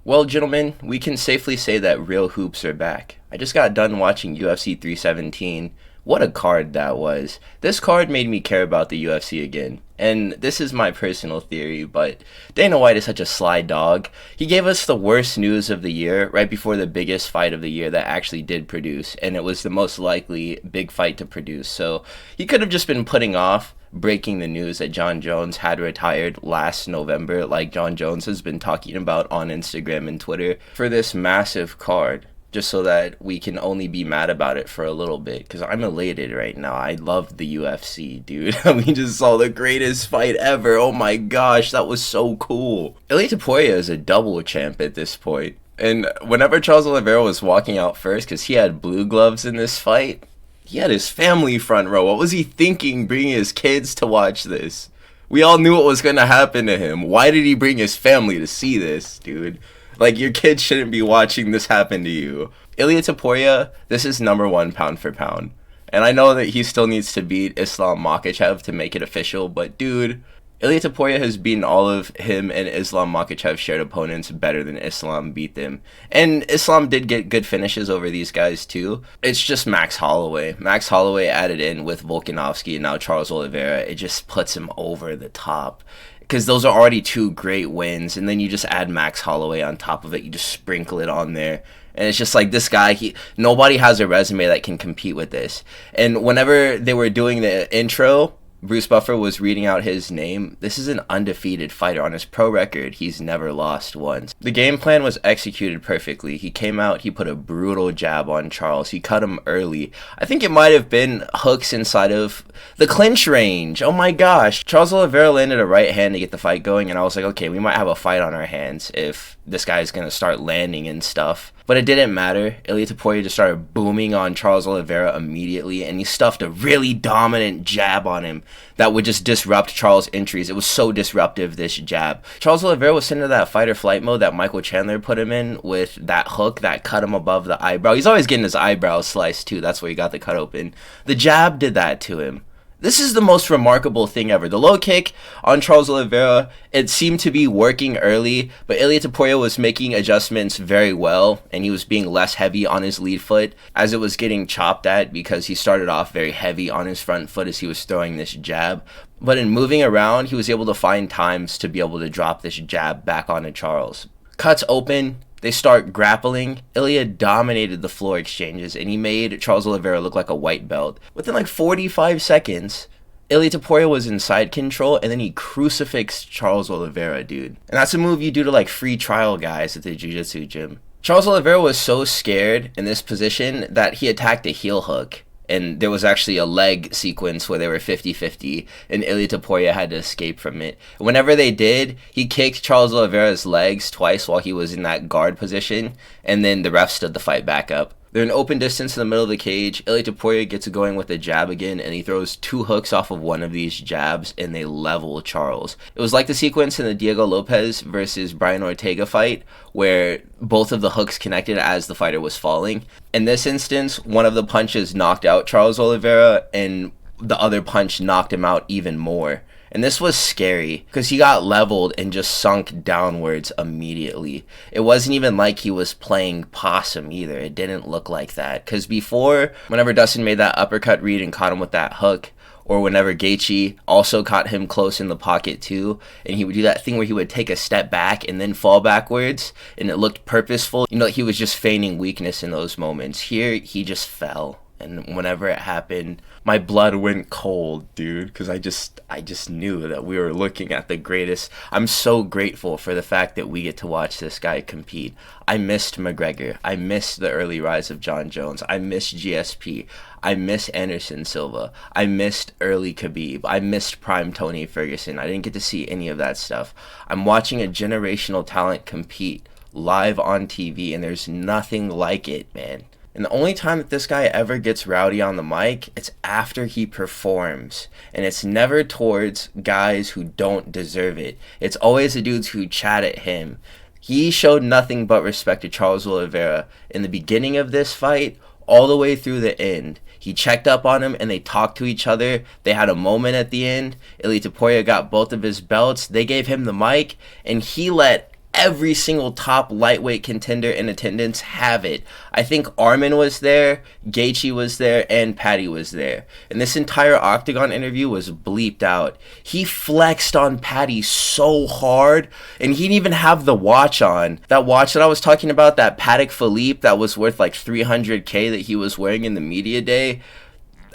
Well, gentlemen, we can safely say that real hoops are back. I just got done watching UFC 317. What a card that was. This card made me care about the UFC again. And this is my personal theory, but Dana White is such a sly dog. He gave us the worst news of the year right before the biggest fight of the year that actually did produce, and it was the most likely big fight to produce. So he could have just been putting off breaking the news that John Jones had retired last November, like John Jones has been talking about on Instagram and Twitter, for this massive card, just so that we can only be mad about it for a little bit, because I'm elated right now. I love the UFC, dude. We just saw the greatest fight ever. Oh my gosh, that was so cool. Ilia Topuria is a double champ at this point. And whenever Charles Oliveira was walking out first, because he had blue gloves in this fight, he had his family front row. What was he thinking bringing his kids to watch this? We all knew what was going to happen to him. Why did he bring his family to see this, dude? Like, your kids shouldn't be watching this happen to you. Ilia Topuria, this is number one pound for pound. And I know that he still needs to beat Islam Makhachev to make it official, but dude, Ilia Topuria has beaten all of him and Islam Makhachev shared opponents better than Islam beat them. And Islam did get good finishes over these guys too. It's just Max Holloway. Max Holloway added in with Volkanovski and now Charles Oliveira. It just puts him over the top. Because those are already two great wins, and then you just add Max Holloway on top of it. You just sprinkle it on there. And it's just like, this guy, nobody has a resume that can compete with this. And whenever they were doing the intro, Bruce Buffer was reading out his name. This is an undefeated fighter. On his pro record, he's never lost once. The game plan was executed perfectly. He came out, he put a brutal jab on Charles. He cut him early. I think it might have been hooks inside of the clinch range. Oh my gosh. Charles Oliveira landed a right hand to get the fight going, and I was like, okay, we might have a fight on our hands if this guy's going to start landing and stuff. But it didn't matter. Ilia Topuria just started booming on Charles Oliveira immediately, and he stuffed a really dominant jab on him that would just disrupt Charles' entries. It was so disruptive, this jab. Charles Oliveira was sent into that fight or flight mode that Michael Chandler put him in with that hook that cut him above the eyebrow. He's always getting his eyebrows sliced too. That's where he got the cut open. The jab did that to him. This is the most remarkable thing ever. The low kick on Charles Oliveira, it seemed to be working early, but Ilia Topuria was making adjustments very well, and he was being less heavy on his lead foot as it was getting chopped at, because he started off very heavy on his front foot as he was throwing this jab. But in moving around, he was able to find times to be able to drop this jab back onto Charles. Cuts open. They start grappling. Ilia dominated the floor exchanges, and he made Charles Oliveira look like a white belt. Within like 45 seconds, Ilia Topuria was in side control, and then he crucifixed Charles Oliveira, dude. And that's a move you do to like free trial guys at the jiu-jitsu gym. Charles Oliveira was so scared in this position that he attacked a heel hook. And there was actually a leg sequence where they were 50-50, and Ilia Topuria had to escape from it. Whenever they did, he kicked Charles Oliveira's legs twice while he was in that guard position, and then the ref stood the fight back up. They're in open distance in the middle of the cage. Ilia Topuria gets going with a jab again, and he throws two hooks off of one of these jabs, and they level Charles. It was like the sequence in the Diego Lopez versus Brian Ortega fight, where both of the hooks connected as the fighter was falling. In this instance, one of the punches knocked out Charles Oliveira, and the other punch knocked him out even more. And this was scary because he got leveled and just sunk downwards immediately. It wasn't even like he was playing possum either. It didn't look like that. Because before, whenever Dustin made that uppercut read and caught him with that hook, or whenever Gaethje also caught him close in the pocket too, and he would do that thing where he would take a step back and then fall backwards, and it looked purposeful. You know, he was just feigning weakness in those moments. Here, he just fell. And whenever it happened, my blood went cold, dude, because I just knew that we were looking at the greatest. I'm so grateful for the fact that we get to watch this guy compete. I missed McGregor. I missed the early rise of John Jones. I missed GSP. I missed Anderson Silva. I missed early Khabib. I missed prime Tony Ferguson. I didn't get to see any of that stuff. I'm watching a generational talent compete live on TV, and there's nothing like it, man. And the only time that this guy ever gets rowdy on the mic, it's after he performs. And it's never towards guys who don't deserve it. It's always the dudes who chat at him. He showed nothing but respect to Charles Oliveira in the beginning of this fight all the way through the end. He checked up on him and they talked to each other. They had a moment at the end. Ilia Topuria got both of his belts. They gave him the mic and he let every single top lightweight contender in attendance have it. I think Armin was there, Gaethje was there, and Paddy was there. And this entire Octagon interview was bleeped out. He flexed on Paddy so hard, and he didn't even have the watch on. That watch that I was talking about, that Patek Philippe that was worth like $300K that he was wearing in the media day,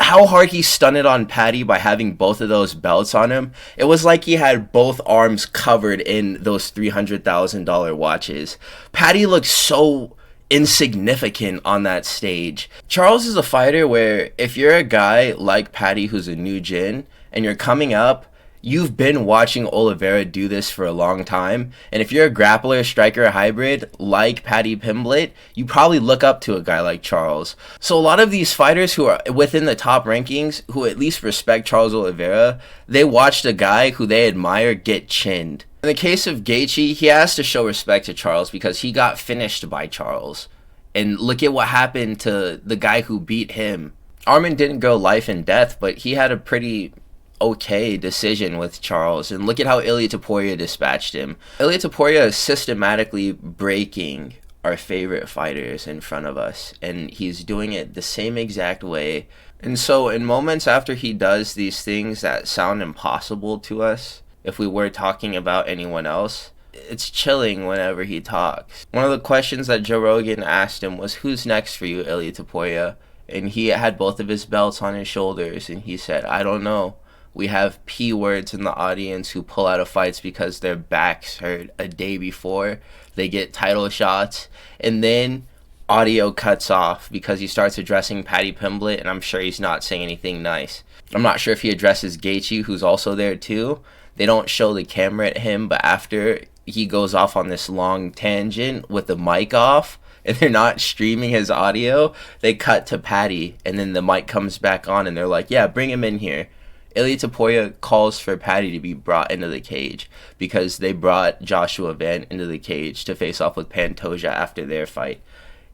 how hard he stunted on Paddy by having both of those belts on him. It was like he had both arms covered in those $300,000 watches. Paddy looked so insignificant on that stage. Charles is a fighter where if you're a guy like Paddy who's a new gen and you're coming up, you've been watching Oliveira do this for a long time, and if you're a grappler, striker, hybrid like Paddy Pimblett, you probably look up to a guy like Charles. So a lot of these fighters who are within the top rankings, who at least respect Charles Oliveira, they watched a guy who they admire get chinned. In the case of Gaethje, he has to show respect to Charles because he got finished by Charles. And look at what happened to the guy who beat him. Armin didn't go life and death, but he had a pretty okay decision with Charles, and look at how Ilia Topuria dispatched him. Ilia Topuria is systematically breaking our favorite fighters in front of us, and he's doing it the same exact way. And so in moments after he does these things that sound impossible to us, if we were talking about anyone else, it's chilling whenever he talks. One of the questions that Joe Rogan asked him was, "Who's next for you, Ilia Topuria?" And he had both of his belts on his shoulders, and he said, "I don't know. We have P words in the audience who pull out of fights because their backs hurt a day before they get title shots." And then audio cuts off because he starts addressing Paddy Pimblett, and I'm sure he's not saying anything nice. I'm not sure if he addresses Gaethje, who's also there too. They don't show the camera at him, but after he goes off on this long tangent with the mic off, and they're not streaming his audio, they cut to Paddy, and then the mic comes back on, and they're like, "Yeah, bring him in here." Ilia Topuria calls for Paddy to be brought into the cage because they brought Joshua Van into the cage to face off with Pantoja after their fight.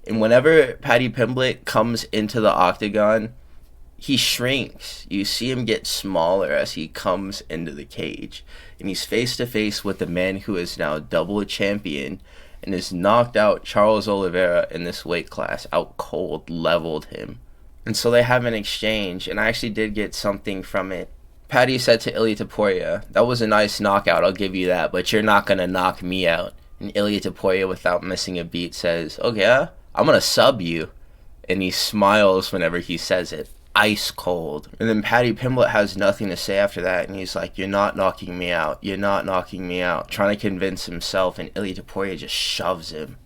And whenever Paddy Pimblett comes into the octagon, he shrinks. You see him get smaller as he comes into the cage. And he's face to face with the man who is now double champion and has knocked out Charles Oliveira in this weight class, out cold, leveled him. And so they have an exchange, and I actually did get something from it. Paddy said to Ilia Topuria, "That was a nice knockout, I'll give you that, but you're not going to knock me out." And Ilia Topuria, without missing a beat, says, "Okay, I'm going to sub you." And he smiles whenever he says it. Ice cold. And then Paddy Pimblett has nothing to say after that, and he's like, "You're not knocking me out. You're not knocking me out." Trying to convince himself, and Ilia Topuria just shoves him.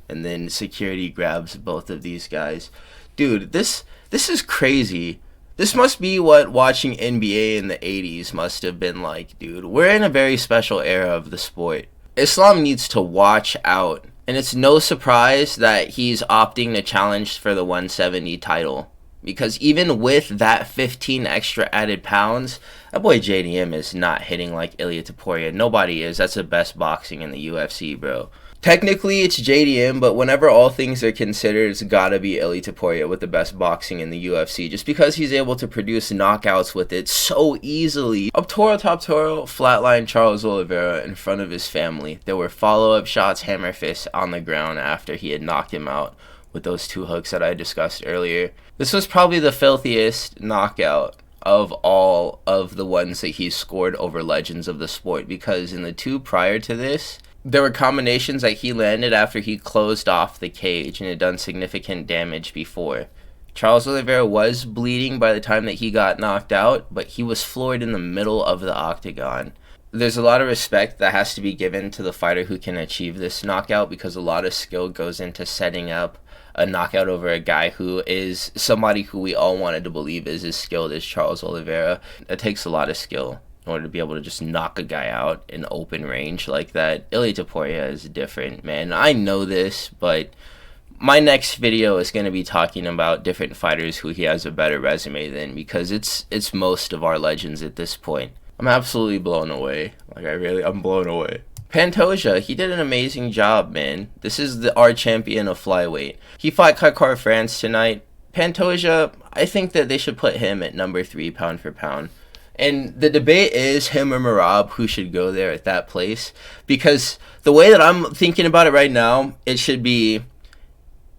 And then security grabs both of these guys. Dude, this is crazy. This must be what watching NBA in the 80s must have been like, dude. We're in a very special era of the sport. Islam needs to watch out. And it's no surprise that he's opting to challenge for the 170 title. Because even with that 15 extra added pounds, that boy JDM is not hitting like Ilia Topuria. Nobody is. That's the best boxing in the UFC, bro. Technically, it's JDM, but whenever all things are considered, it's gotta be Ilia Topuria with the best boxing in the UFC, just because he's able to produce knockouts with it so easily. Uptoro flatlined Charles Oliveira in front of his family. There were follow-up shots, hammer fists on the ground after he had knocked him out with those two hooks that I discussed earlier. This was probably the filthiest knockout of all of the ones that he scored over legends of the sport, because in the two prior to this, there were combinations that he landed after he closed off the cage and had done significant damage before. Charles Oliveira was bleeding by the time that he got knocked out, but he was floored in the middle of the octagon. There's a lot of respect that has to be given to the fighter who can achieve this knockout, because a lot of skill goes into setting up a knockout over a guy who is somebody who we all wanted to believe is as skilled as Charles Oliveira. It takes a lot of skill in order to be able to just knock a guy out in open range like that. Ilia Topuria is different, man. I know this, but my next video is going to be talking about different fighters who he has a better resume than, because it's most of our legends at this point. I'm absolutely blown away. I'm blown away. Pantoja, he did an amazing job, man. This is our champion of flyweight. He fought Kaikar France tonight. Pantoja, I think that they should put him at number 3 pound for pound. And the debate is him or Merab who should go there at that place. Because the way that I'm thinking about it right now, it should be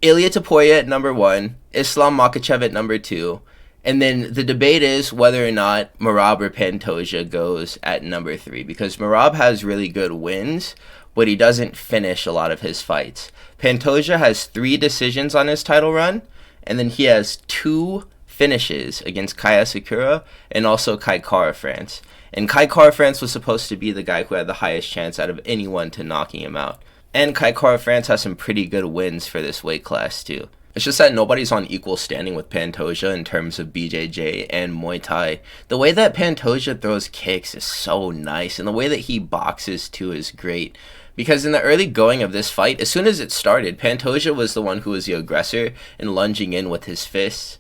Ilia Topuria at number 1, Islam Makhachev at number 2, and then the debate is whether or not Merab or Pantoja goes at number 3, because Merab has really good wins, but he doesn't finish a lot of his fights. Pantoja has 3 decisions on his title run, and then he has 2 finishes against Kai Asakura and also Kai Kara-France. And Kai Kara-France was supposed to be the guy who had the highest chance out of anyone to knocking him out. And Kai Kara-France has some pretty good wins for this weight class too. It's just that nobody's on equal standing with Pantoja in terms of BJJ and Muay Thai. The way that Pantoja throws kicks is so nice, and the way that he boxes too is great. Because in the early going of this fight, as soon as it started, Pantoja was the one who was the aggressor and lunging in with his fists.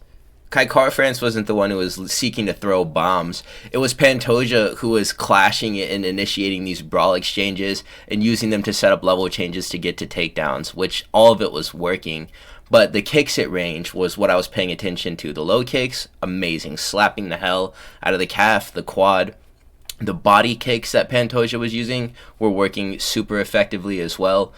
Kai Kara-France wasn't the one who was seeking to throw bombs. It was Pantoja who was clashing and initiating these brawl exchanges and using them to set up level changes to get to takedowns, which all of it was working. But the kicks at range was what I was paying attention to. The low kicks, amazing. Slapping the hell out of the calf, the quad. The body kicks that Pantoja was using were working super effectively as well.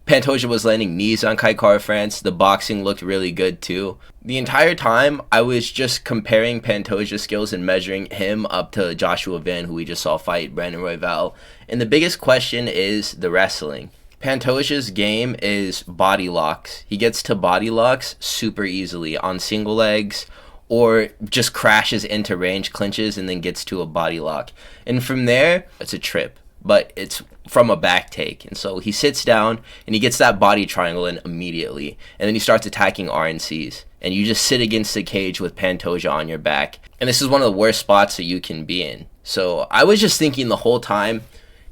Pantoja was landing knees on Kai Kara-France. The boxing looked really good too. The entire time, I was just comparing Pantoja's skills and measuring him up to Joshua Van, who we just saw fight Brandon Royval. And the biggest question is the wrestling. Pantoja's game is body locks. He gets to body locks super easily on single legs, or just crashes into range, clinches, and then gets to a body lock. And from there, it's a trip. But it's from a back take. And so he sits down and he gets that body triangle in immediately. And then he starts attacking RNCs. And you just sit against the cage with Pantoja on your back. And this is one of the worst spots that you can be in. So I was just thinking the whole time,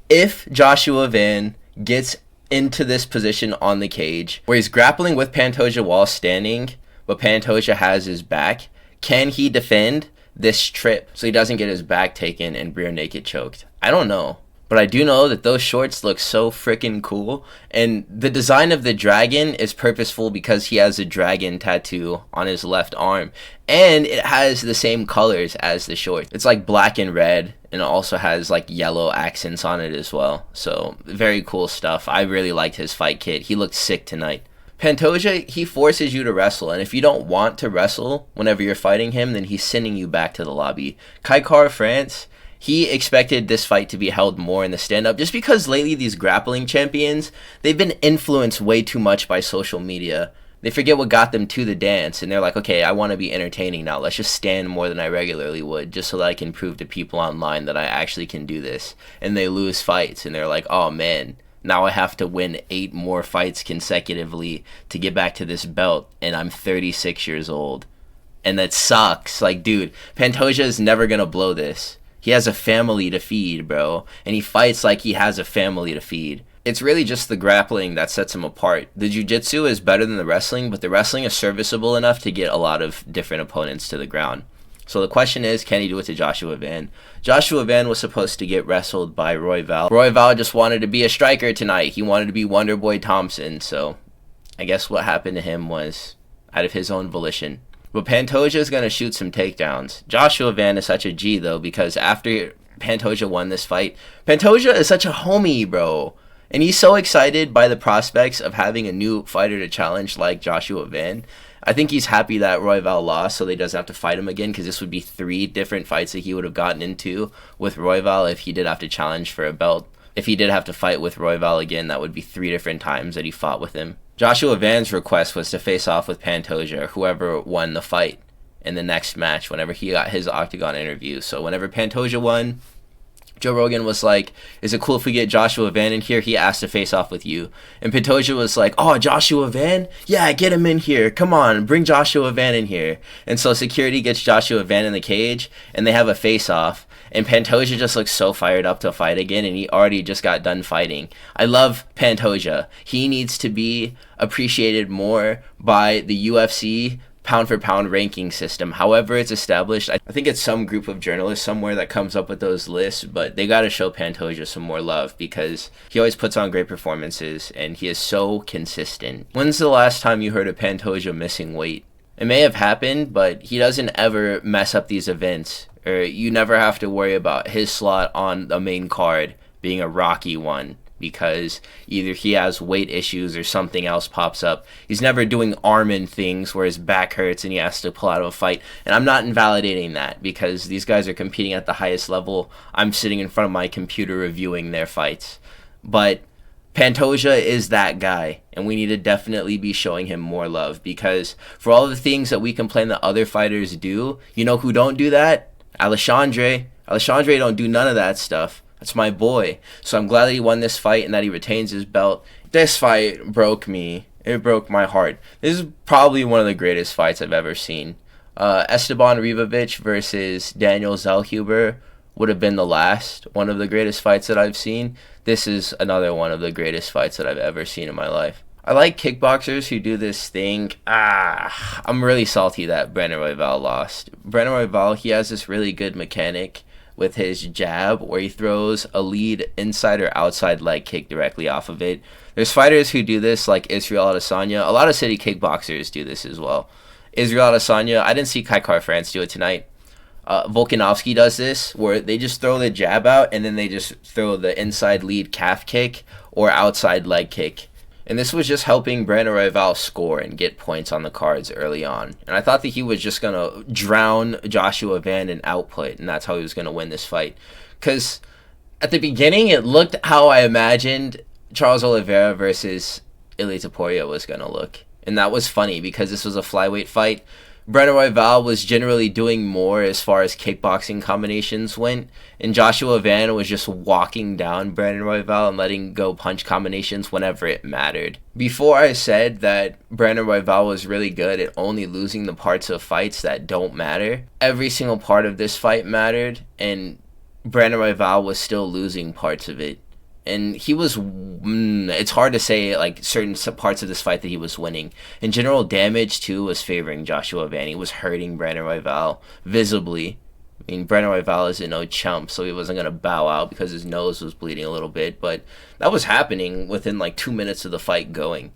if Joshua Van gets into this position on the cage, where he's grappling with Pantoja while standing, but Pantoja has his back, can he defend this trip so he doesn't get his back taken and rear naked choked? I don't know. But I do know that those shorts look so freaking cool. And the design of the dragon is purposeful because he has a dragon tattoo on his left arm. And it has the same colors as the shorts. It's like black and red. And it also has like yellow accents on it as well. So very cool stuff. I really liked his fight kit. He looked sick tonight. Pantoja, he forces you to wrestle, and if you don't want to wrestle whenever you're fighting him, then he's sending you back to the lobby. Kai Kara-France, he expected this fight to be held more in the stand-up, just because lately these grappling champions, they've been influenced way too much by social media. They forget what got them to the dance, and they're like, okay, I want to be entertaining now. Let's just stand more than I regularly would, just so that I can prove to people online that I actually can do this. And they lose fights, and they're like, oh man, now I have to win 8 more fights consecutively to get back to this belt, and I'm 36 years old. And that sucks. Like, dude, Pantoja is never going to blow this. He has a family to feed, bro. And he fights like he has a family to feed. It's really just the grappling that sets him apart. The jiu-jitsu is better than the wrestling, but the wrestling is serviceable enough to get a lot of different opponents to the ground. So the question is, can he do it to Joshua Van? Joshua Van was supposed to get wrestled by Royval. Royval just wanted to be a striker tonight. He wanted to be Wonder Boy Thompson. So I guess what happened to him was out of his own volition. But Pantoja is going to shoot some takedowns. Joshua Van is such a G, though, because after Pantoja won this fight, Pantoja is such a homie, bro. And he's so excited by the prospects of having a new fighter to challenge like Joshua Van. I think he's happy that Royval lost so that he doesn't have to fight him again, because this would be 3 different fights that he would have gotten into with Royval if he did have to challenge for a belt. If he did have to fight with Royval again, that would be 3 different times that he fought with him. Joshua Van's request was to face off with Pantoja, or whoever won the fight in the next match whenever he got his Octagon interview. So whenever Pantoja won, Joe Rogan was like, is it cool if we get Joshua Van in here? He asked to face off with you. And Pantoja was like, oh, Joshua Van? Yeah, get him in here. Come on, bring Joshua Van in here. And so security gets Joshua Van in the cage, and they have a face-off. And Pantoja just looks so fired up to fight again, and he already just got done fighting. I love Pantoja. He needs to be appreciated more by the UFC pound-for-pound ranking system. However it's established, I think it's some group of journalists somewhere that comes up with those lists, but they got to show Pantoja some more love because he always puts on great performances, and he is so consistent. When's the last time you heard of Pantoja missing weight? It may have happened, but he doesn't ever mess up these events, or you never have to worry about his slot on the main card being a rocky one, because either he has weight issues or something else pops up. He's never doing Armin things where his back hurts and he has to pull out of a fight. And I'm not invalidating that, because these guys are competing at the highest level. I'm sitting in front of my computer reviewing their fights. But Pantoja is that guy, and we need to definitely be showing him more love, because for all the things that we complain that other fighters do, you know who don't do that? Alexandre. Alexandre don't do none of that stuff. That's my boy. So I'm glad that he won this fight and that he retains his belt. This fight broke me. It broke my heart. This is probably one of the greatest fights I've ever seen. Esteban Ribovic versus Daniel Zellhuber would have been the last one of the greatest fights that I've seen. This is another one of the greatest fights that I've ever seen in my life. I like kickboxers who do this thing. I'm really salty that Brandon Royval lost. Brandon Royval, he has this really good mechanic with his jab where he throws a lead inside or outside leg kick directly off of it. There's fighters who do this, like Israel Adesanya. A lot of city kickboxers do this as well. Israel Adesanya, I didn't see Kai France do it tonight. Volkanovski does this, where they just throw the jab out and then they just throw the inside lead calf kick or outside leg kick. And this was just helping Brandon Royval score and get points on the cards early on. And I thought that he was just going to drown Joshua Van in output, and that's how he was going to win this fight. Because at the beginning, it looked how I imagined Charles Oliveira versus Ilia Topuria was going to look. And that was funny, because this was a flyweight fight. Brandon Royval was generally doing more as far as kickboxing combinations went, and Joshua Van was just walking down Brandon Royval and letting go punch combinations whenever it mattered. Before, I said that Brandon Royval was really good at only losing the parts of fights that don't matter. Every single part of this fight mattered, and Brandon Royval was still losing parts of it. And he was, it's hard to say, like, certain parts of this fight that he was winning. In general, damage, too, was favoring Joshua Van. He was hurting Brandon Royval visibly. I mean, Brandon Royval isn't no chump, so he wasn't going to bow out because his nose was bleeding a little bit. But that was happening within, like, 2 minutes of the fight going.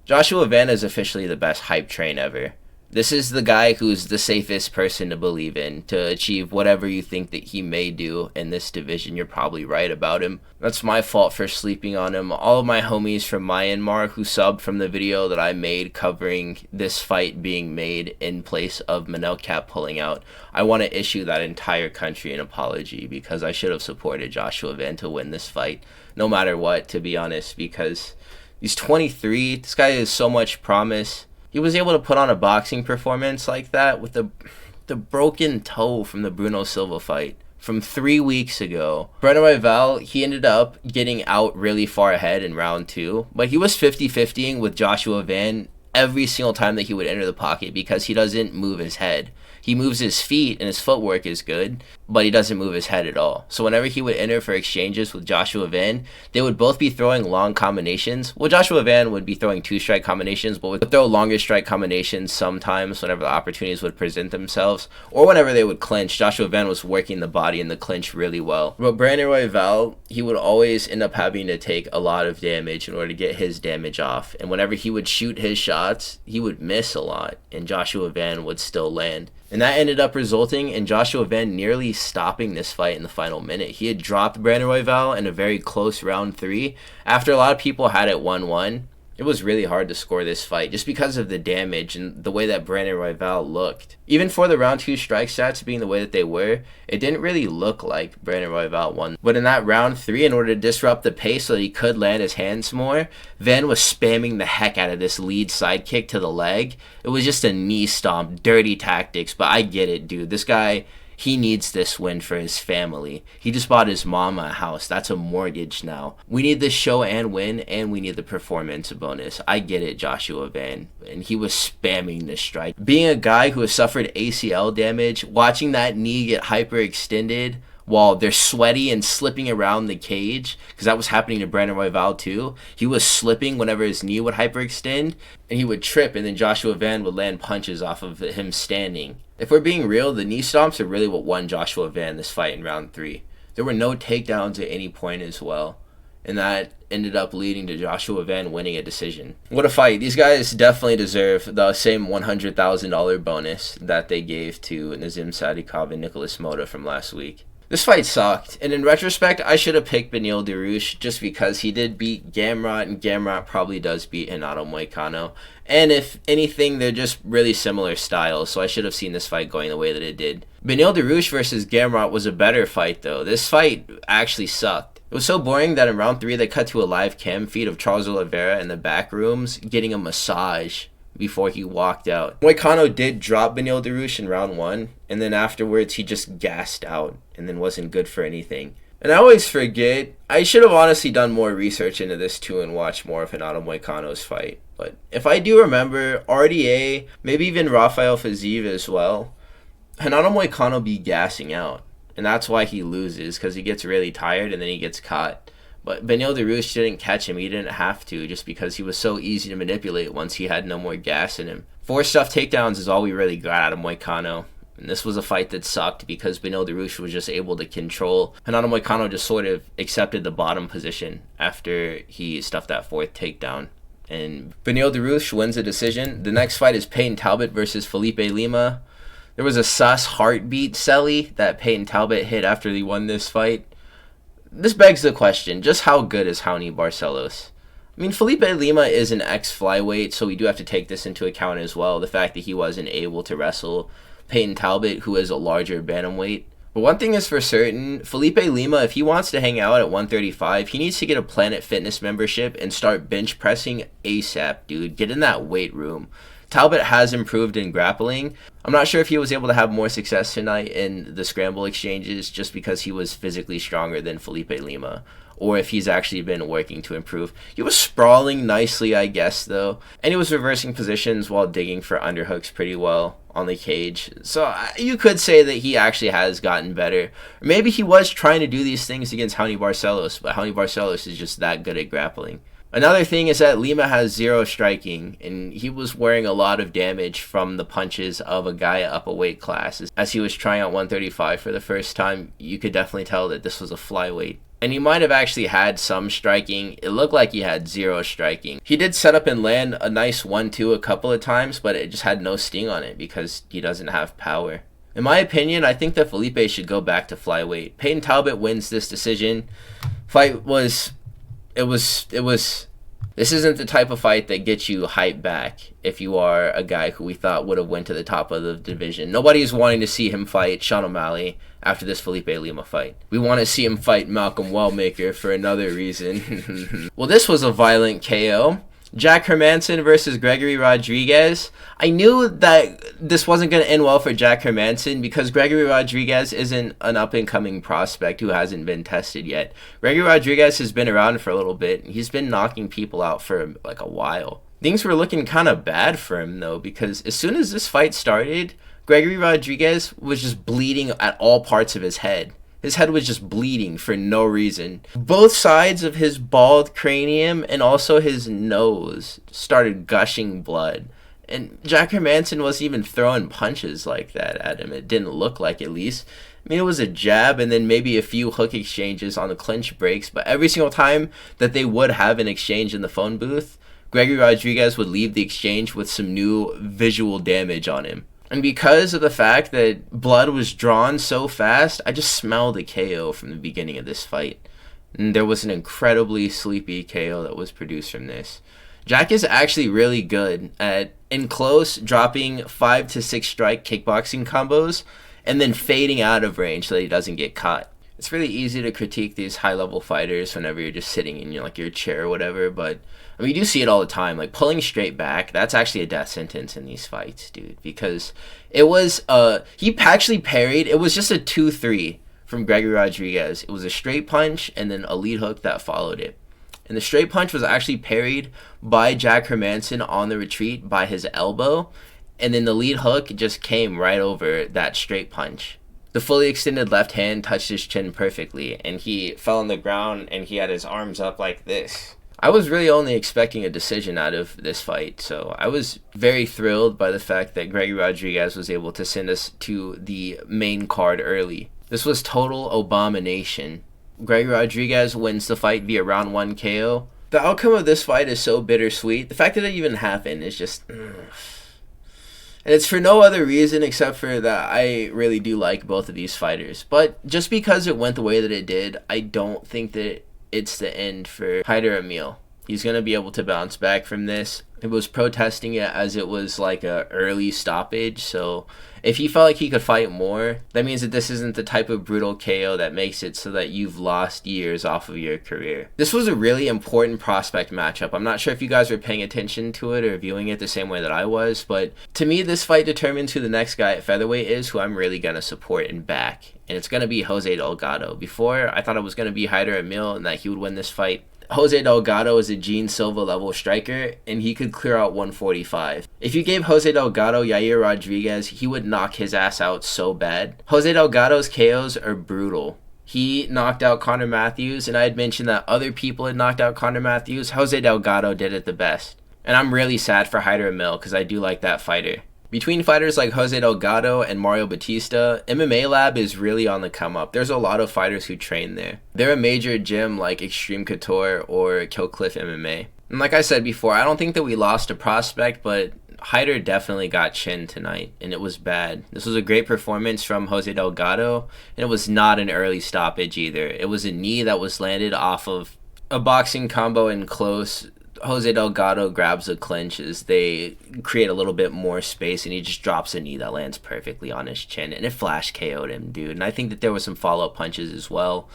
Joshua Van is officially the best hype train ever. This is the guy who's the safest person to believe in to achieve whatever you think that he may do in this division. You're probably right about him. That's my fault for sleeping on him. All of my homies from Myanmar who subbed from the video that I made covering this fight being made in place of Manelcap pulling out, I want to issue that entire country an apology, because I should have supported Joshua Van to win this fight, no matter what, to be honest, because he's 23. This guy has so much promise. He was able to put on a boxing performance like that with the broken toe from the Bruno Silva fight from 3 weeks ago. Brandon Royval, he ended up getting out really far ahead in round 2, but he was 50-50ing with Joshua Van every single time that he would enter the pocket, because he doesn't move his head. He moves his feet and his footwork is good, but he doesn't move his head at all. So whenever he would enter for exchanges with Joshua Van, they would both be throwing long combinations. Well, Joshua Van would be throwing 2-strike combinations, but would throw longer strike combinations sometimes whenever the opportunities would present themselves. Or whenever they would clinch, Joshua Van was working the body in the clinch really well. But Brandon Royval, he would always end up having to take a lot of damage in order to get his damage off. And whenever he would shoot his shots, he would miss a lot, and Joshua Van would still land. And that ended up resulting in Joshua Van nearly stopping this fight in the final minute. He had dropped Brandon Royval in a very close round 3. After a lot of people had it 1-1, it was really hard to score this fight just because of the damage and the way that Brandon Royval looked. Even for the round 2 strike stats being the way that they were, it didn't really look like Brandon Royval won. But in that round 3, in order to disrupt the pace so that he could land his hands more, Van was spamming the heck out of this lead side kick to the leg. It was just a knee stomp, dirty tactics, but I get it, dude. This guy, he needs this win for his family. He just bought his mama a house. That's a mortgage now. We need this show and win, and we need the performance bonus. I get it, Joshua Van. And he was spamming this strike. Being a guy who has suffered ACL damage, watching that knee get hyperextended while they're sweaty and slipping around the cage, because that was happening to Brandon Royval too. He was slipping whenever his knee would hyperextend, and he would trip, and then Joshua Van would land punches off of him standing. If we're being real, the knee stomps are really what won Joshua Van this fight in round 3. There were no takedowns at any point as well. and that ended up leading to Joshua Van winning a decision. What a fight. These guys definitely deserve the same $100,000 bonus that they gave to Nazim Sadikov and Nicholas Moda from last week. This fight sucked, and in retrospect, I should have picked Beneil Daruish just because he did beat Gamrot, and Gamrot probably does beat Renato Moicano. And if anything, they're just really similar styles, so I should have seen this fight going the way that it did. Beneil Daruish versus Gamrot was a better fight, though. This fight actually sucked. It was so boring that in round 3, they cut to a live cam feed of Charles Oliveira in the back rooms getting a massage before he walked out. Moicano did drop Beneil Daruish in round 1, and then afterwards he just gassed out and then wasn't good for anything. And I always forget, I should have honestly done more research into this too and watched more of Renato Moicano's fight. But if I do remember, RDA, maybe even Rafael Fiziev as well, Renato Moicano be gassing out. And that's why he loses, because he gets really tired and then he gets caught. But Beneil Daruish didn't catch him. He didn't have to, just because he was so easy to manipulate once he had no more gas in him. 4 stuffed takedowns is all we really got out of Moicano. And this was a fight that sucked because Beneil Daruish was just able to control. Renato Moicano just sort of accepted the bottom position after he stuffed that 4th takedown. And Beneil Daruish wins a decision. The next fight is Payton Talbott versus Felipe Lima. There was a sus heartbeat celly that Payton Talbott hit after he won this fight. This begs the question, just how good is Raoni Barcelos? I mean, Felipe Lima is an ex-flyweight, so we do have to take this into account as well. The fact that he wasn't able to wrestle Payton Talbott, who is a larger bantamweight. But one thing is for certain, Felipe Lima, if he wants to hang out at 135, he needs to get a Planet Fitness membership and start bench pressing ASAP, dude. Get in that weight room. Talbott has improved in grappling. I'm not sure if he was able to have more success tonight in the scramble exchanges just because he was physically stronger than Felipe Lima, or if he's actually been working to improve. He was sprawling nicely, I guess, though, and he was reversing positions while digging for underhooks pretty well on the cage. So you could say that he actually has gotten better. Or maybe he was trying to do these things against Raoni Barcelos, but Raoni Barcelos is just that good at grappling. Another thing is that Lima has 0 striking, and he was wearing a lot of damage from the punches of a guy up a weight class. As he was trying out 135 for the first time, you could definitely tell that this was a flyweight. And he might have actually had some striking. It looked like he had 0 striking. He did set up and land a nice 1-2 a couple of times, but it just had no sting on it because he doesn't have power. In my opinion, I think that Felipe should go back to flyweight. Payton Talbott wins this decision. Fight was... This isn't the type of fight that gets you hyped back if you are a guy who we thought would have went to the top of the division. Nobody's wanting to see him fight Sean O'Malley after this Felipe Lima fight. We want to see him fight Malcolm Wellmaker for another reason. Well, this was a violent KO. Jack Hermanson versus Gregory Rodrigues. I knew that this wasn't going to end well for Jack Hermanson because Gregory Rodrigues isn't an up-and-coming prospect who hasn't been tested yet. Gregory Rodrigues has been around for a little bit. He's been knocking people out for like a while. Things were looking kind of bad for him, though, because as soon as this fight started, Gregory Rodrigues was just bleeding at all parts of his head. His head was just bleeding for no reason. Both sides of his bald cranium and also his nose started gushing blood. And Jack Hermanson wasn't even throwing punches like that at him. It didn't look like, at least. I mean, it was a jab and then maybe a few hook exchanges on the clinch breaks. But every single time that they would have an exchange in the phone booth, Gregory Rodrigues would leave the exchange with some new visual damage on him. And because of the fact that blood was drawn so fast, I just smelled a KO from the beginning of this fight. And there was an incredibly sleepy KO that was produced from this. Jack is actually really good at, in close, dropping 5 to 6 strike kickboxing combos and then fading out of range so that he doesn't get caught. It's really easy to critique these high-level fighters whenever you're just sitting in your chair or whatever, but I mean, you do see it all the time. Like, pulling straight back, that's actually a death sentence in these fights, dude, because it was, he actually parried. It was just a 2-3 from Gregory Rodrigues. It was a straight punch and then a lead hook that followed it. And the straight punch was actually parried by Jack Hermanson on the retreat by his elbow, and then the lead hook just came right over that straight punch. The fully extended left hand touched his chin perfectly, and he fell on the ground and he had his arms up like this. I was really only expecting a decision out of this fight, so I was very thrilled by the fact that Gregory Rodrigues was able to send us to the main card early. This was total abomination. Gregory Rodrigues wins the fight via round 1 KO. The outcome of this fight is so bittersweet. The fact that it even happened is just... And it's for no other reason except for that I really do like both of these fighters. But just because it went the way that it did, I don't think that it's the end for Hyder Amil. He's going to be able to bounce back from this. It was protesting it as it was like a early stoppage, so if he felt like he could fight more, that means that this isn't the type of brutal KO that makes it so that you've lost years off of your career. This was a really important prospect matchup. I'm not sure if you guys were paying attention to it or viewing it the same way that I was, but to me this fight determines who the next guy at featherweight is, who I'm really going to support and back, and it's going to be Jose Delgado. Before, I thought it was going to be Hyder Amil and that he would win this fight. Jose Delgado is a Gene Silva level striker, and he could clear out 145. If you gave Jose Delgado Yair Rodrigues, he would knock his ass out so bad. Jose Delgado's KOs are brutal. He knocked out Conor Matthews, and I had mentioned that other people had knocked out Conor Matthews. Jose Delgado did it the best. And I'm really sad for Hyder Amil because I do like that fighter. Between fighters like Jose Delgado and Mario Batista, MMA Lab is really on the come up. There's a lot of fighters who train there. They're a major gym like Extreme Couture or Killcliff MMA. And like I said before, I don't think that we lost a prospect, but Hyder definitely got chinned tonight, and it was bad. This was a great performance from Jose Delgado, and it was not an early stoppage either. It was a knee that was landed off of a boxing combo in close. Jose Delgado grabs a clinch as they create a little bit more space, and he just drops a knee that lands perfectly on his chin, and it flash KO'd him, dude. And I think that there was some follow-up punches as well.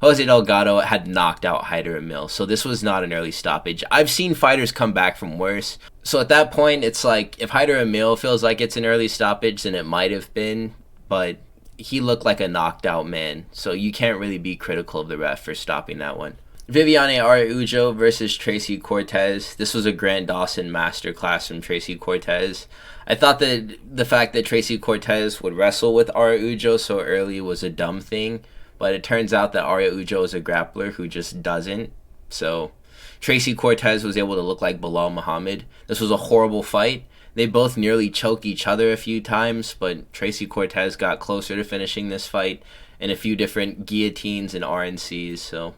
Jose Delgado had knocked out Hyder Amil, so this was not an early stoppage. I've seen fighters come back from worse, so at that point, it's like, if Hyder Amil feels like it's an early stoppage, then it might have been, but he looked like a knocked out man, so you can't really be critical of the ref for stopping that one. Viviane Araujo versus Tracy Cortez. This was a Grant Dawson masterclass from Tracy Cortez. I thought that the fact that Tracy Cortez would wrestle with Araujo so early was a dumb thing, but it turns out that Araujo is a grappler who just doesn't. So Tracy Cortez was able to look like Bilal Muhammad. This was a horrible fight. They both nearly choked each other a few times, but Tracy Cortez got closer to finishing this fight in a few different guillotines and RNCs, so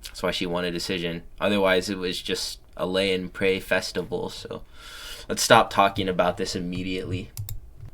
that's why she won a decision. Otherwise, it was just a lay and pray festival. So let's stop talking about this immediately.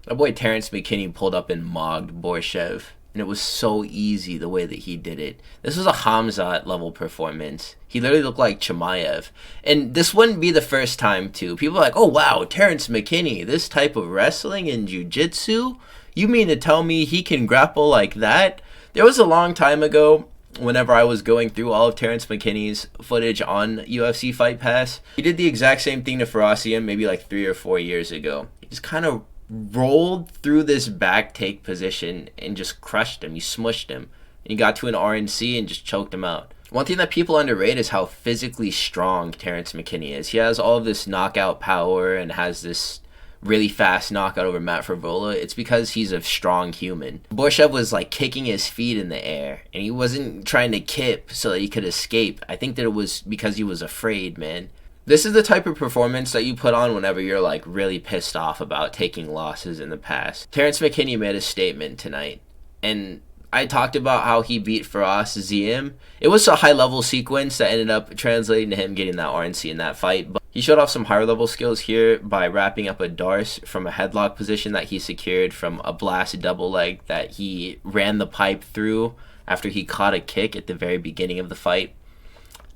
My boy Terrance McKinney pulled up and mogged Borshchev, and it was so easy the way that he did it. This was a Hamzat level performance. He literally looked like Chimaev. And this wouldn't be the first time, too. People are like, oh wow, Terrance McKinney, this type of wrestling and jiu-jitsu? You mean to tell me he can grapple like that? There was a long time ago, whenever I was going through all of Terrance McKinney's footage on UFC Fight Pass, he did the exact same thing to Ferocian maybe like 3 or 4 years ago. He just kind of rolled through this back take position and just crushed him. He smushed him. And he got to an RNC and just choked him out. One thing that people underrate is how physically strong Terrance McKinney is. He has all of this knockout power and has this really fast knockout over Matt Favola. It's because he's a strong human. Borshchev was like kicking his feet in the air, and he wasn't trying to kip so that he could escape. I think that it was because he was afraid, man. This is the type of performance that you put on whenever you're like really pissed off about taking losses in the past. Terrance McKinney made a statement tonight, and I talked about how he beat Firas Ziem. It was a high-level sequence that ended up translating to him getting that RNC in that fight, but he showed off some higher-level skills here by wrapping up a Darce from a headlock position that he secured from a blast double leg that he ran the pipe through after he caught a kick at the very beginning of the fight.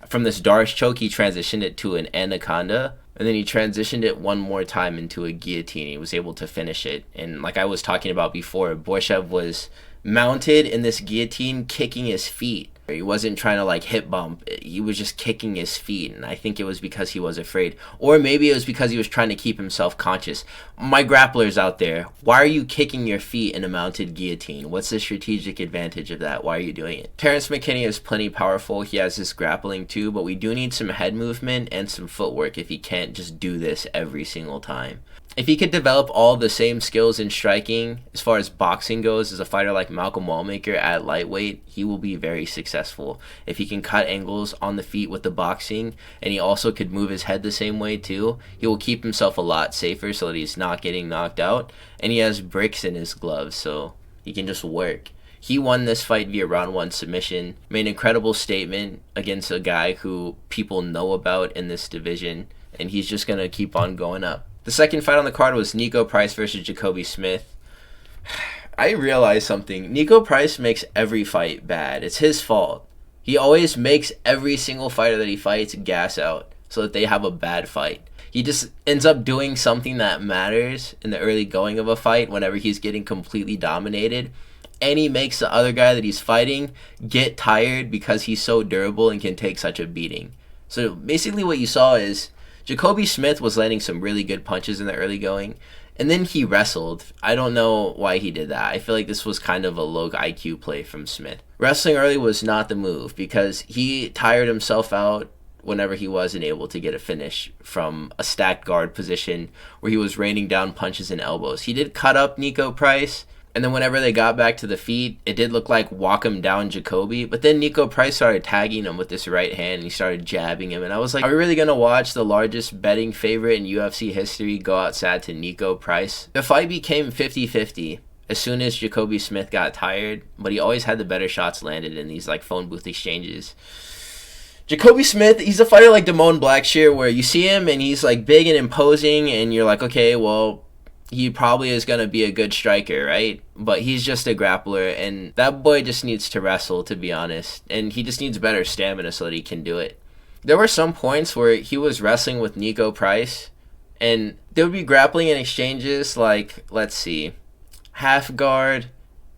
From this Darce choke, he transitioned it to an anaconda, and then he transitioned it one more time into a guillotine. He was able to finish it, and like I was talking about before, Borshchev was mounted in this guillotine kicking his feet. He wasn't trying to like hip bump. He was just kicking his feet, and I think it was because he was afraid. Or maybe it was because he was trying to keep himself conscious. My grapplers out there, why are you kicking your feet in a mounted guillotine? What's the strategic advantage of that? Why are you doing it? Terrance McKinney is plenty powerful. He has this grappling too, but we do need some head movement and some footwork if he can't just do this every single time. If he could develop all the same skills in striking as far as boxing goes as a fighter like Malcolm Wallmaker at lightweight, he will be very successful. If he can cut angles on the feet with the boxing, and he also could move his head the same way too, he will keep himself a lot safer so that he's not getting knocked out. And he has bricks in his gloves, so he can just work. He won this fight via round 1 submission, made an incredible statement against a guy who people know about in this division, and he's just going to keep on going up. The second fight on the card was Niko Price versus Jacobe Smith. I realized something. Niko Price makes every fight bad. It's his fault. He always makes every single fighter that he fights gas out so that they have a bad fight. He just ends up doing something that matters in the early going of a fight whenever he's getting completely dominated. And he makes the other guy that he's fighting get tired because he's so durable and can take such a beating. So basically what you saw is Jacobe Smith was landing some really good punches in the early going, and then he wrestled. I don't know why he did that. I feel like this was kind of a low IQ play from Smith. Wrestling early was not the move because he tired himself out whenever he wasn't able to get a finish from a stacked guard position where he was raining down punches and elbows. He did cut up Niko Price, and then whenever they got back to the feet, it did look like walk him down Jacobe. But then Niko Price started tagging him with this right hand, and he started jabbing him. And I was like, are we really going to watch the largest betting favorite in UFC history go outside to Niko Price? The fight became 50-50 as soon as Jacobe Smith got tired, but he always had the better shots landed in these like phone booth exchanges. Jacobe Smith, he's a fighter like Damone Blackshear where you see him and he's like big and imposing, and you're like, okay, well, he probably is going to be a good striker, right? But he's just a grappler, and that boy just needs to wrestle, to be honest. And he just needs better stamina so that he can do it. There were some points where he was wrestling with Niko Price, and they would be grappling in exchanges like, let's see, half guard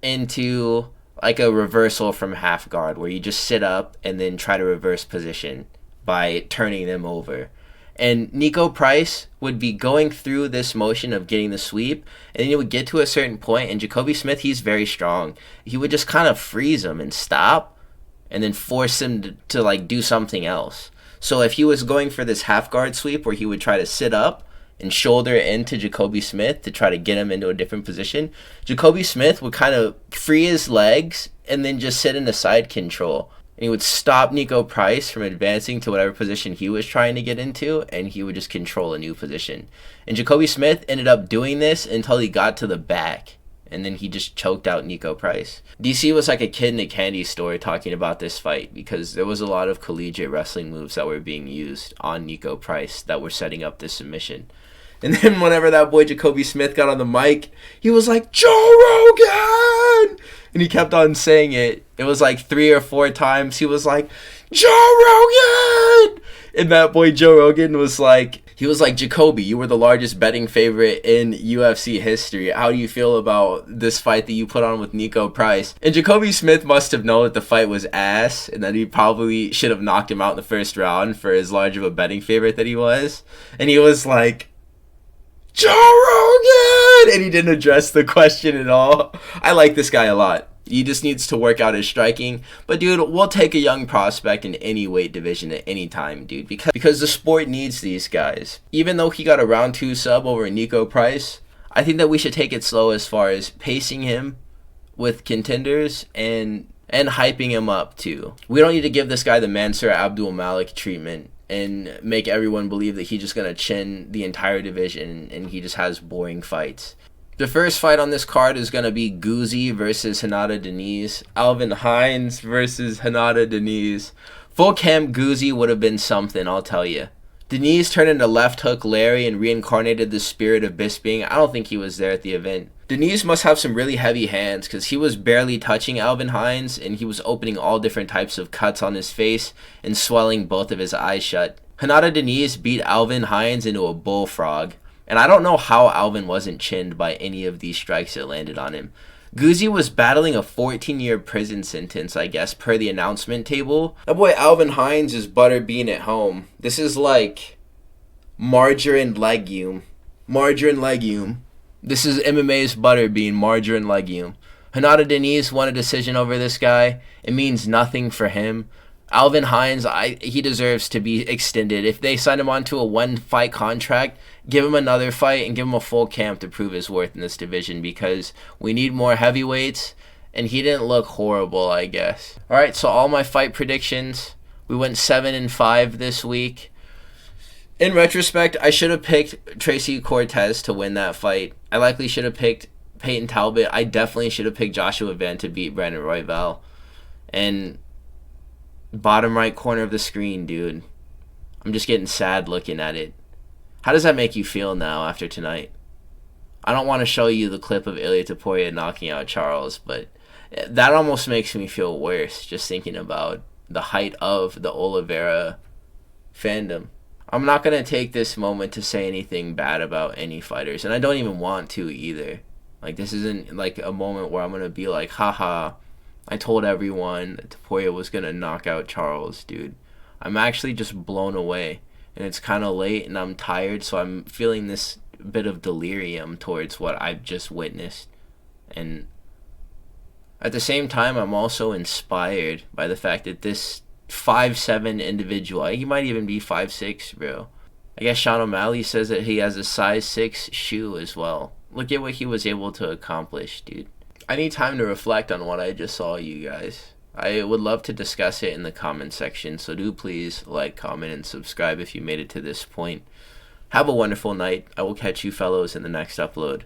into like a reversal from half guard, where you just sit up and then try to reverse position by turning them over. And Niko Price would be going through this motion of getting the sweep, and then he would get to a certain point, and Jacobe Smith, he's very strong. He would just kind of freeze him and stop, and then force him to like do something else. So if he was going for this half guard sweep where he would try to sit up and shoulder into Jacobe Smith to try to get him into a different position, Jacobe Smith would kind of free his legs and then just sit in the side control. And he would stop Niko Price from advancing to whatever position he was trying to get into, and he would just control a new position. And Jacobe Smith ended up doing this until he got to the back, and then he just choked out Niko Price. DC was like a kid in a candy store talking about this fight because there was a lot of collegiate wrestling moves that were being used on Niko Price that were setting up this submission. And then whenever that boy Jacobe Smith got on the mic, he was like, Joe Rogan! And he kept on saying it. It was like 3 or 4 times. He was like, Joe Rogan! And that boy Joe Rogan was like, he was like, Jacobe, you were the largest betting favorite in UFC history. How do you feel about this fight that you put on with Niko Price? And Jacobe Smith must have known that the fight was ass and that he probably should have knocked him out in the first round for as large of a betting favorite that he was. And he was like, Joe Rogan! And he didn't address the question at all. I like this guy a lot. He just needs to work out his striking. But, dude, we'll take a young prospect in any weight division at any time, dude. Because the sport needs these guys. Even though he got a round 2 sub over Niko Price, I think that we should take it slow as far as pacing him with contenders and hyping him up, too. We don't need to give this guy the Mansour Abdul Malik treatment and make everyone believe that he's just going to chin the entire division and he just has boring fights. The first fight on this card is going to be Guzzi versus Renata Deniz. Alvin Hines versus Renata Deniz. Full camp Guzzi would have been something, I'll tell you. Deniz turned into left hook Larry and reincarnated the spirit of Bisping. I don't think he was there at the event. Deniz must have some really heavy hands because he was barely touching Alvin Hines and he was opening all different types of cuts on his face and swelling both of his eyes shut. Renata Deniz beat Alvin Hines into a bullfrog. And I don't know how Alvin wasn't chinned by any of these strikes that landed on him. Guzzi was battling a 14-year prison sentence, I guess, per the announcement table. That boy Alvin Hines is butterbean at home. This is like margarine legume. Margarine legume. This is MMA's butterbean, margarine legume. Renata Deniz won a decision over this guy. It means nothing for him. Alvin Hines, he deserves to be extended. If they sign him onto a 1-fight contract, give him another fight and give him a full camp to prove his worth in this division because we need more heavyweights, and he didn't look horrible, I guess. All right, so all my fight predictions. We went 7-5 this week. In retrospect, I should have picked Tracy Cortez to win that fight. I likely should have picked Payton Talbott, I definitely should have picked Joshua Van to beat Brandon Royval. And bottom right corner of the screen, dude. I'm just getting sad looking at it. How does that make you feel now after tonight? I don't want to show you the clip of Ilia Topuria knocking out Charles, but that almost makes me feel worse just thinking about the height of the Oliveira fandom. I'm not going to take this moment to say anything bad about any fighters, and I don't even want to either. Like, this isn't like a moment where I'm going to be like, haha, I told everyone that Topuria was going to knock out Charles, dude. I'm actually just blown away, and it's kind of late, and I'm tired, so I'm feeling this bit of delirium towards what I've just witnessed. And at the same time, I'm also inspired by the fact that this 5'7" individual, he might even be 5'6", bro. I guess Sean O'Malley says that he has a size 6 shoe as well. Look at what he was able to accomplish, dude. I need time to reflect on what I just saw, you guys. I would love to discuss it in the comment section, so do please like, comment, and subscribe if you made it to this point. Have a wonderful night. I will catch you fellows in the next upload.